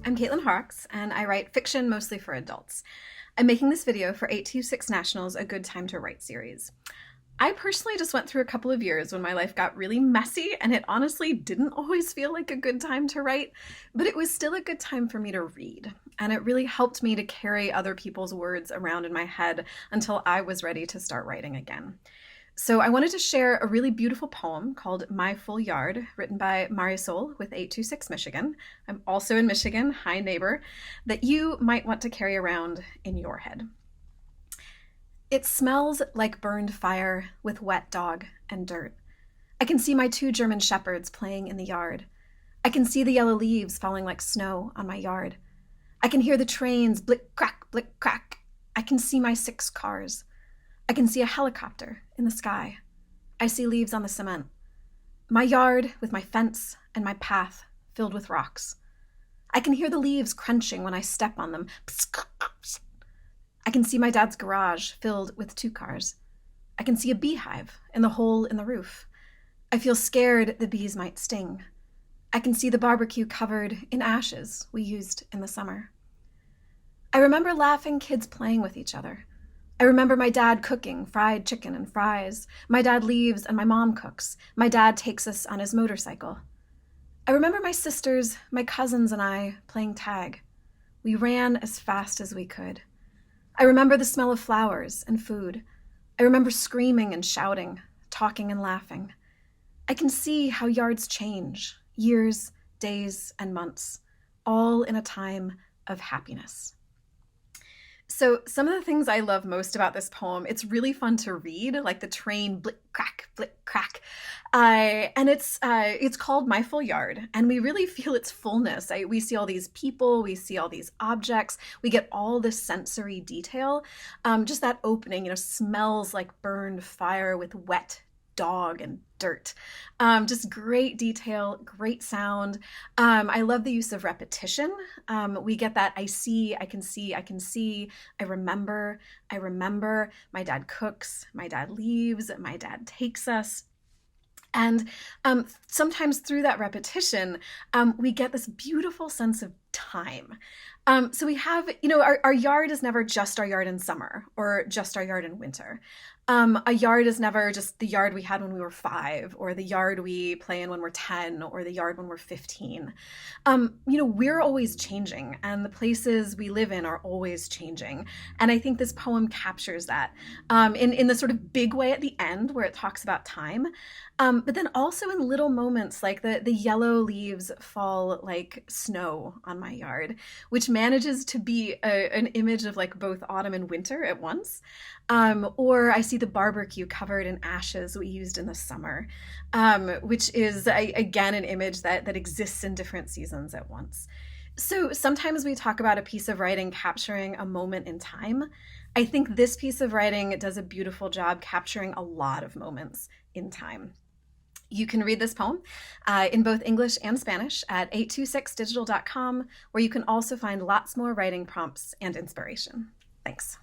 I'm Caitlin Horrocks, and I write fiction mostly for adults. I'm making this video for 826 National's A Good Time to Write series. I personally just went through a couple of years when my life got really messy, and it honestly didn't always feel like a good time to write, but it was still a good time for me to read. And it really helped me to carry other people's words around in my head until I was ready to start writing again. So I wanted to share a really beautiful poem called My Full Yard, written by Marisol with 826 Michigan. I'm also in Michigan, hi neighbor, that you might want to carry around in your head. It smells like burned fire with wet dog and dirt. I can see my 2 German shepherds playing in the yard. I can see the yellow leaves falling like snow on my yard. I can hear the trains blick crack. I can see my 6 cars. I can see a helicopter in the sky. I see leaves on the cement. My yard with my fence and my path filled with rocks. I can hear the leaves crunching when I step on them. I can see my dad's garage filled with 2 cars. I can see a beehive in the hole in the roof. I feel scared the bees might sting. I can see the barbecue covered in ashes we used in the summer. I remember laughing kids playing with each other. I remember my dad cooking fried chicken and fries. My dad leaves and my mom cooks. My dad takes us on his motorcycle. I remember my sisters, my cousins, and I playing tag. We ran as fast as we could. I remember the smell of flowers and food. I remember screaming and shouting, talking and laughing. I can see how yards change, years, days, and months, all in a time of happiness. So some of the things I love most about this poem, it's really fun to read, like the train blick crack. And it's called My Full Yard, and we really feel its fullness. We see all these people, we see all these objects, we get all this sensory detail. Just that opening, smells like burned fire with wet dog and dirt. Just great detail, great sound. I love the use of repetition. We get that I see, I can see, I can see, I remember, my dad cooks, my dad leaves, my dad takes us. And sometimes through that repetition, we get this beautiful sense of time. So we have, our yard is never just our yard in summer or just our yard in winter. A yard is never just the yard we had when we were 5, or the yard we play in when we're 10, or the yard when we're 15. We're always changing, and the places we live in are always changing. And I think this poem captures that in the sort of big way at the end where it talks about time. But then also in little moments like the yellow leaves fall like snow on my yard, which manages to be an image of like both autumn and winter at once. Or I see the barbecue covered in ashes we used in the summer, which is, again, an image that exists in different seasons at once. So sometimes we talk about a piece of writing capturing a moment in time. I think this piece of writing does a beautiful job capturing a lot of moments in time. You can read this poem in both English and Spanish at 826digital.com, where you can also find lots more writing prompts and inspiration. Thanks.